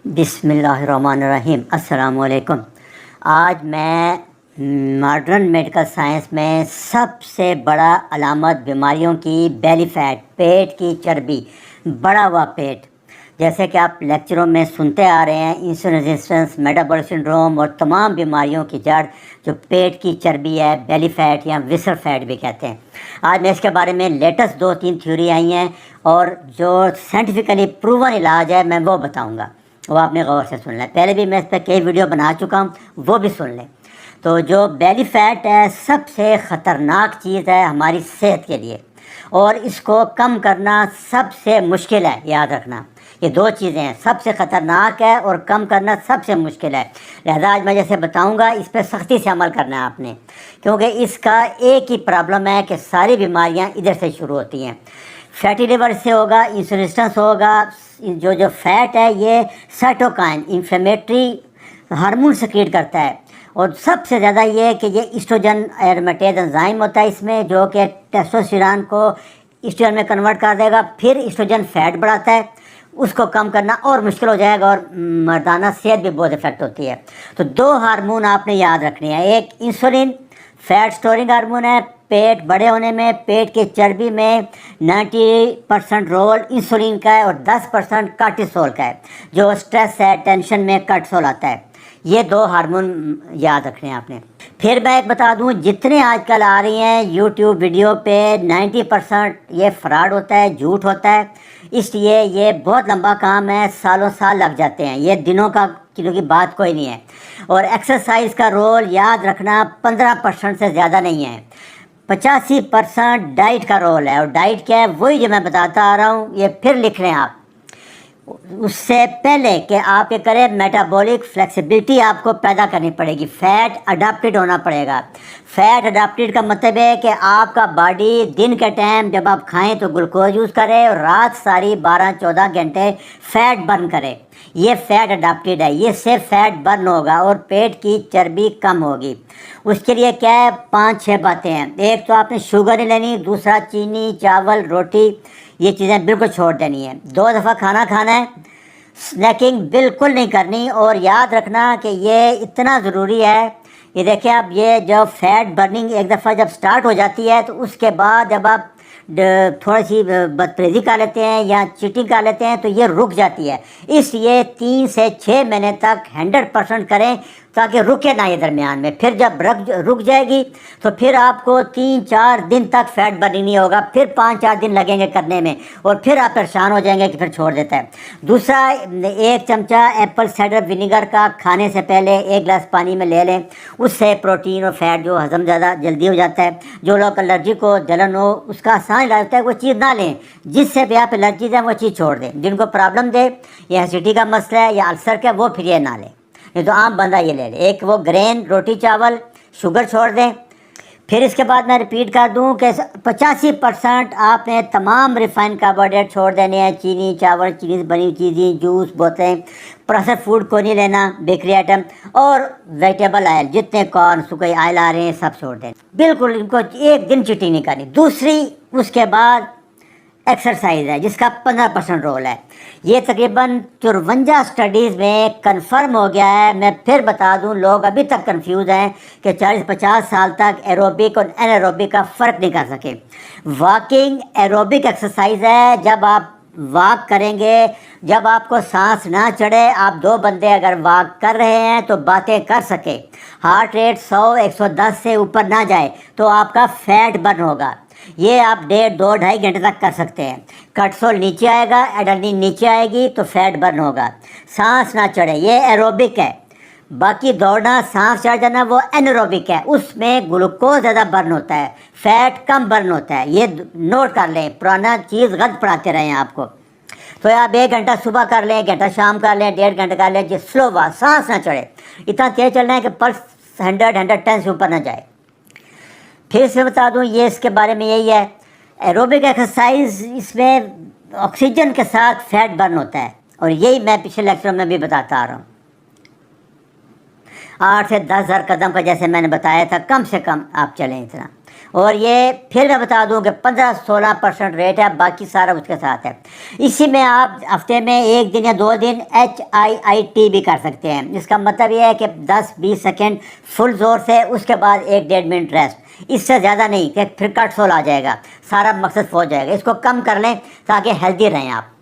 बिस्मिल्लाहिर्रहमानिर्रहीम। अस्सलाम वालेकुम। आज मैं मॉडर्न मेडिकल साइंस में सबसे बड़ा अलामत बीमारियों की बेली फैट, पेट की चर्बी, बड़ा हुआ पेट, जैसे कि आप लेक्चरों में सुनते आ रहे हैं, इंसुलिन रेजिस्टेंस, मेटाबॉलिक सिंड्रोम और तमाम बीमारियों की जड़ जो पेट की चर्बी है, बेली फैट या विसर फैट भी कहते हैं। आज मैं इसके बारे में लेटेस्ट 2-3 थ्योरी आई हैं और जो साइंटिफिकली प्रूवन इलाज है मैं वो बताऊँगा, वो आपने गौर से सुन लें। पहले भी मैं इस पर कई वीडियो बना चुका हूँ, वो भी सुन लें। तो जो बेली फैट है सबसे ख़तरनाक चीज़ है हमारी सेहत के लिए, और इसको कम करना सबसे मुश्किल है। याद रखना, ये दो चीज़ें हैं, सबसे ख़तरनाक है और कम करना सबसे मुश्किल है। लिहाजा आज मैं जैसे बताऊंगा इस पर सख्ती से अमल करना है आपने, क्योंकि इसका एक ही प्रॉब्लम है कि सारी बीमारियां इधर से शुरू होती हैं। फैटी लिवर से होगा, इंसुलिन रेजिस्टेंस होगा। जो फैट है ये साइटोकाइन इन्फ्लेमेटरी हार्मोन सेक्रेट करता है, और सबसे ज़्यादा ये है कि ये ईस्ट्रोजन एरोमेटेज एंजाइम होता है इसमें, जो कि टेस्टोस्टेरोन को ईस्ट्रोजन में कन्वर्ट कर देगा। फिर ईस्ट्रोजन फैट बढ़ाता है, उसको कम करना और मुश्किल हो जाएगा, और मर्दाना सेहत भी बहुत इफेक्ट होती है। तो दो हार्मोन आपने याद रखने हैं, एक इंसुलिन फैट स्टोरिंग हार्मोन है पेट बड़े होने में, पेट की चर्बी में 90% रोल इंसुलिन का है और 10% कार्टिसोल का है, जो स्ट्रेस है, टेंशन में कार्टिसोल आता है। ये दो हार्मोन याद रखने हैं आपने। फिर मैं एक बता दूं, जितने आजकल आ रही हैं यूट्यूब वीडियो पे 90% ये फ्रॉड होता है, झूठ होता है, इसलिए ये बहुत लंबा काम है, सालों साल लग जाते हैं, ये दिनों का किलो की बात कोई नहीं है। और एक्सरसाइज का रोल याद रखना 15% से ज़्यादा नहीं है, 85% डाइट का रोल है। और डाइट क्या है वही जो मैं बताता आ रहा हूँ, ये फिर लिख लें आप। उससे पहले कि आप ये करें, मेटाबॉलिक फ्लेक्सिबिलिटी आपको पैदा करनी पड़ेगी, फैट अडाप्टेड होना पड़ेगा। फैट अडाप्टेड का मतलब है कि आपका बॉडी दिन के टाइम जब आप खाएं तो ग्लूकोज यूज़ करे और रात सारी 12-14 घंटे फैट बर्न करे। ये फैट अडाप्टेड है, ये से फैट बर्न होगा और पेट की चर्बी कम होगी। उसके लिए क्या है, 5-6 बातें हैं। एक तो आपने शुगर नहीं लेनी, दूसरा चीनी, चावल, रोटी, ये चीज़ें बिल्कुल छोड़ देनी है। 2 दफ़ा खाना खाना है, स्नैकिंग बिल्कुल नहीं करनी। और याद रखना कि ये इतना ज़रूरी है, ये देखिए आप, ये जब फैट बर्निंग एक दफ़ा जब स्टार्ट हो जाती है तो उसके बाद जब आप थोड़ी सी बदपरहेज़ी कर लेते हैं या चीटिंग कर लेते हैं तो ये रुक जाती है। इसलिए 3 से 6 महीने तक 100% करें ताकि रुके ना ये दरमियान में। फिर जब रुक जाएगी तो फिर आपको 3-4 दिन तक फैट बर्निंग नहीं होगा, फिर 5-4 दिन लगेंगे करने में, और फिर आप परेशान हो जाएंगे कि फिर छोड़ देता है। दूसरा, 1 चमचा एप्पल साइडर विनीगर का खाने से पहले 1 गिलास पानी में ले लें, उससे प्रोटीन और फैट जो हजम ज़्यादा जल्दी हो जाता है। जो लोग एलर्जी को जलन हो उसका आसान इलाज होता है, वो चीज़ ना लें, जिससे भी आप एलर्जी है वो चीज़ छोड़ दें। जिनको प्रॉब्लम दे या एसिडिटी का मसला है या अल्सर का, वो फिर ये ना लें, नहीं तो आम बंदा ये ले ले। एक वो ग्रेन रोटी चावल, शुगर छोड़ दें। फिर इसके बाद मैं रिपीट कर दूं कि 85% आपने तमाम रिफाइंड कार्बोहाइड्रेट छोड़ देने हैं, चीनी, चावल, चीनी से बनी हुई चीज़ें, जूस, बोतलें, प्रोसेस्ड फूड को नहीं लेना, बेकरी आइटम, और वेजिटेबल ऑयल, जितने कॉर्न, सूखे ऑयल आ रहे हैं सब छोड़ दें, बिल्कुल इनको एक दिन चीटिंग नहीं करनी। दूसरी, उसके बाद एक्सरसाइज है जिसका 15% रोल है। ये तकरीबन 54 स्टडीज़ में कंफर्म हो गया है। मैं फिर बता दूं, लोग अभी तक कंफ्यूज हैं कि 40-50 साल तक एरोबिक और एनारोबिक का फ़र्क नहीं कर सके। वॉकिंग एरोबिक एक्सरसाइज है, जब आप वॉक करेंगे, जब आपको सांस ना चढ़े, आप 2 बंदे अगर वॉक कर रहे हैं तो बातें कर सके, हार्ट रेट 100-110 से ऊपर ना जाए तो आपका फैट बर्न होगा। ये आप 1.5-2.5 घंटे तक कर सकते हैं। कार्टिसोल नीचे आएगा, एड्रेनलिन नीचे आएगी तो फैट बर्न होगा। सांस ना चढ़े, ये एरोबिक है। बाकी दौड़ना, सांस चढ़ जाना, वो एनारोबिक है, उसमें ग्लूकोज ज़्यादा बर्न होता है, फैट कम बर्न होता है। ये नोट कर लें, पुराना चीज़ गलत पढ़ाते रहे हैं आपको। तो आप 1 घंटा सुबह कर लें, 1 घंटा शाम कर लें, 1.5 घंटा कर लें, जो स्लो वा, सांस ना चढ़े, इतना तेज़ चलना है कि पल्स 100-110 से ऊपर ना जाए। फिर से बता दूं, ये इसके बारे में यही है, एरोबिक एक्सरसाइज, इसमें ऑक्सीजन के साथ फैट बर्न होता है, और यही मैं पिछले लेक्चर में भी बताता आ रहा हूँ। 8 से 10,000 कदम का जैसे मैंने बताया था, कम से कम आप चलें इतना। और ये फिर मैं बता दूं कि 15-16% रेट है, बाकी सारा उसके साथ है। इसी में आप हफ्ते में 1 दिन या 2 दिन HIIT भी कर सकते हैं। इसका मतलब ये है कि 10-20 सेकेंड फुल ज़ोर से, उसके बाद 1-1.5 मिनट रेस्ट, इससे ज़्यादा नहीं कि फिर कटसोल आ जाएगा, सारा मकसद हो जाएगा। इसको कम कर लें ताकि हेल्दी रहें आप।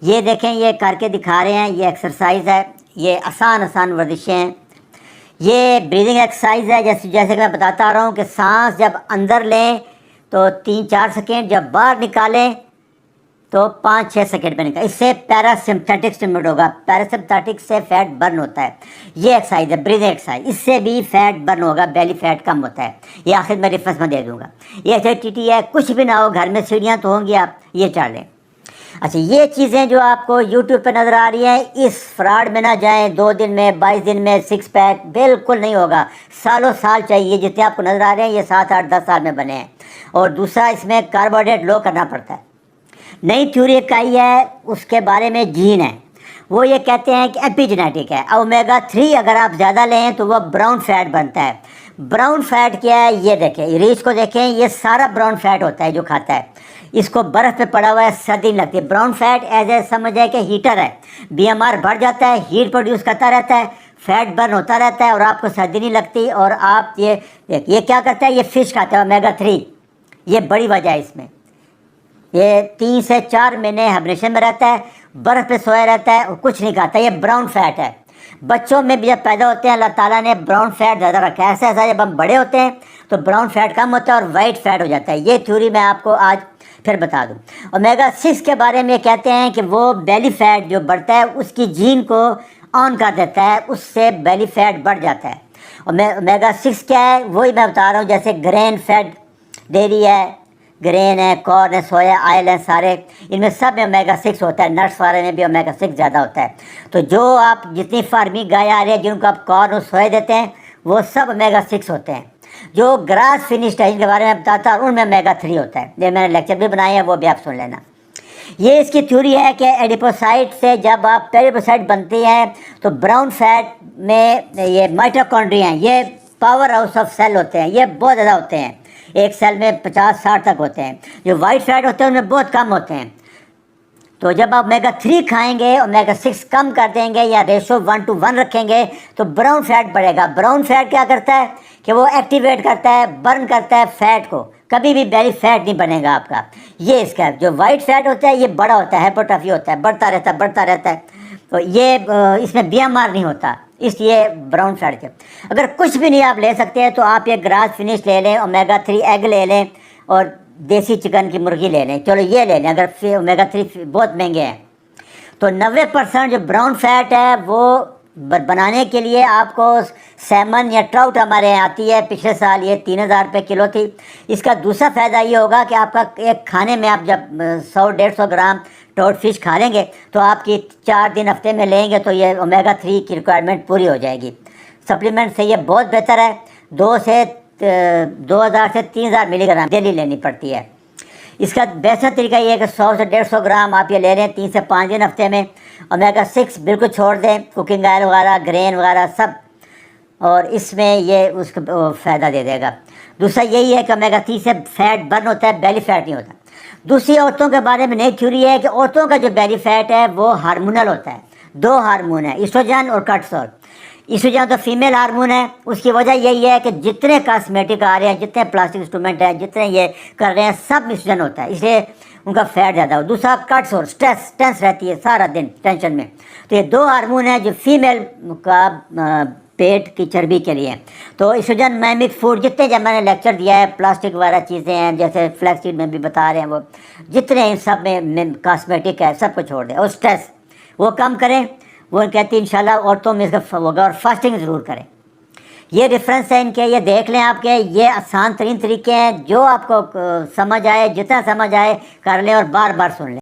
ये देखें, ये करके दिखा रहे हैं, ये एक्सरसाइज है, ये आसान आसान वर्जिशें हैं। ये ब्रीदिंग एक्सरसाइज है, जैसे जैसे कि मैं बताता आ रहा हूँ कि सांस जब अंदर लें तो 3-4 सेकेंड, जब बाहर निकालें तो 5-6 सेकेंड में निकालें। इससे पैरासिम्पथेटिक स्टिमुलेट होगा, पैरासिम्पथेटिक से फैट बर्न होता है। ये एक्सरसाइज है ब्रीदिंग एक्सरसाइज, इससे भी फैट बर्न होगा, बेली फैट कम होता है। ये आखिर में रेफरेंस में दे दूँगा। ये एक्टिविटी है, कुछ भी ना हो, घर में सीढ़ियाँ तो होंगी, आप ये चढ़ लें। अच्छा, ये चीज़ें जो आपको YouTube पे नज़र आ रही हैं, इस फ्रॉड में ना जाएं। 2 दिन में, 22 दिन में 6 पैक बिल्कुल नहीं होगा, सालों साल चाहिए। जितने आपको नज़र आ रहे हैं ये 7, 8, 10 साल में बने हैं। और दूसरा, इसमें कार्बोहाइड्रेट लो करना पड़ता है। नई थ्योरी एक आई है, उसके बारे में जीन है, वो ये कहते हैं कि एपिजेनेटिक है। ओमेगा 3 अगर आप ज़्यादा लें तो वह ब्राउन फैट बनता है। ब्राउन फैट क्या है, ये देखें, रीच को देखें, ये सारा ब्राउन फैट होता है जो खाता है। इसको बर्फ़ पे पड़ा हुआ है, सर्दी नहीं लगती। ब्राउन फैट एज ए समझ जाए कि हीटर है, BMR बढ़ जाता है, हीट प्रोड्यूस करता रहता है, फैट बर्न होता रहता है और आपको सर्दी नहीं लगती। और आप ये क्या करता है, ये फ़िश खाता है ओमेगा 3, ये बड़ी वजह है इसमें। ये 3 से 4 महीने हाइबरनेशन में रहता है, बर्फ़ पे सोया रहता है और कुछ नहीं खाता। ये ब्राउन फैट है। बच्चों में भी जब पैदा होते हैं अल्लाह ताला ने ब्राउन फैट ज़्यादा रखा है। ऐसा ऐसा जब हम बड़े होते हैं तो ब्राउन फैट कम होता है और वाइट फैट हो जाता है। ये थ्योरी मैं आपको आज फिर बता दूं। ओमेगा 6 के बारे में कहते हैं कि वो बेली फैट जो बढ़ता है उसकी जीन को ऑन कर देता है, उससे बेली फैट बढ़ जाता है। और ओमेगा 6 क्या है वही मैं बता रहा हूँ। जैसे ग्रेन फैट डेयरी है, ग्रेन है, कॉर्न है, सोया ऑयल है, सारे इनमें सब में ओमेगा 6 होता है। नट्स वाले में भी ओमेगा 6 ज़्यादा होता है। तो जो आप जितनी फार्मिंग गाय आ रही है जिनको आप कॉर्न और सोया देते हैं वो सब ओमेगा 6 होते हैं। जो ग्रास फिनिश्ड है इनके बारे में बताता हूँ, उनमें ओमेगा 3 होता है। ये मैंने लेक्चर भी बनाए हैं, वो भी आप सुन लेना। ये इसकी थ्योरी है कि एडिपोसाइट से जब आप पेरिपोसाइट बनती हैं तो ब्राउन फैट में ये माइटोकॉन्ड्रिया हैं, ये पावर हाउस ऑफ सेल होते हैं, ये बहुत ज़्यादा होते हैं। एक सेल में 50-60 तक होते हैं। जो वाइट फैट होते हैं उनमें बहुत कम होते हैं। तो जब आप ओमेगा 3 खाएंगे, ओमेगा 6 कम कर देंगे या रेशो 1:1 रखेंगे तो ब्राउन फैट बढ़ेगा। ब्राउन फैट क्या करता है कि वो एक्टिवेट करता है, बर्न करता है फैट को, कभी भी बेली फैट नहीं बनेगा आपका। ये इसका जो वाइट फैट होता है ये बड़ा होता है, हाइपरट्रॉफी होता है, बढ़ता रहता है। तो ये इसमें BMR नहीं होता, इसलिए ब्राउन फैट के। अगर कुछ भी नहीं आप ले सकते हैं तो आप ये ग्रास फिनिश ले लें, ओमेगा 3 एग ले लें और देसी चिकन की मुर्गी ले लें। चलो ये ले लें, अगर ओमेगा 3 बहुत महंगे हैं। तो 90% जो ब्राउन फैट है वो बनाने के लिए आपको सैमन या ट्राउट हमारे यहाँ आती है, पिछले साल ये 3,000 रुपये किलो थी। इसका दूसरा फ़ायदा ये होगा कि आपका एक खाने में आप जब 100-150 ग्राम ट्राउट फिश खा लेंगे तो आपकी 4 दिन हफ्ते में लेंगे तो ये ओमेगा 3 की रिक्वायरमेंट पूरी हो जाएगी। सप्लीमेंट से ये बहुत बेहतर है। 2,000 से 3,000 मिलीग्राम डेली लेनी पड़ती है। इसका बेहतर तरीका ये है कि 100 से 150 ग्राम आप ये ले लें 3 से 5 दिन हफ्ते में। ओमेगा 6 बिल्कुल छोड़ दें, कुकिंग ऑयल वगैरह, ग्रेन वगैरह सब, और इसमें ये उसको फ़ायदा दे देगा। दूसरा यही है कि ओमेगा 3 से फैट बर्न होता है, बेली फैट नहीं होता। दूसरी औरतों के बारे में नई थ्योरी है कि औरतों का जो बेली फैट है वो हार्मोनल होता है। 2 हार्मोन है, ईस्ट्रोजन और कॉर्टिसोल। ईस्ट्रोजन तो फीमेल हार्मोन है। उसकी वजह यही है कि जितने कॉस्मेटिक आ रहे हैं, जितने प्लास्टिक इंस्ट्रूमेंट हैं, जितने ये कर रहे हैं, सब ईस्ट्रोजन होता है, इसलिए उनका फैट ज़्यादा हो। दूसरा कॉर्टिसोल, स्ट्रेस टेंस रहती है सारा दिन टेंशन में। तो ये 2 हार्मोन है जो फीमेल का पेट की चर्बी के लिए। तो ईस्ट्रोजन माइमिक फूड जितने, जब मैंने लेक्चर दिया है, प्लास्टिक वाला चीज़ें हैं जैसे फ्लैक्सीड में भी बता रहे हैं, वो जितने इन सब में कॉस्मेटिक है सबको छोड़ दें। और स्ट्रेस वो कम करें। वो कहती है इंशाल्लाह औरतों में इसका होगा। और फास्टिंग ज़रूर करें। ये रेफरेंस है इनके, ये देख लें आपके। ये आसान तरीन तरीके हैं, जो आपको समझ आए, जितना समझ आए कर लें और बार बार सुन लें।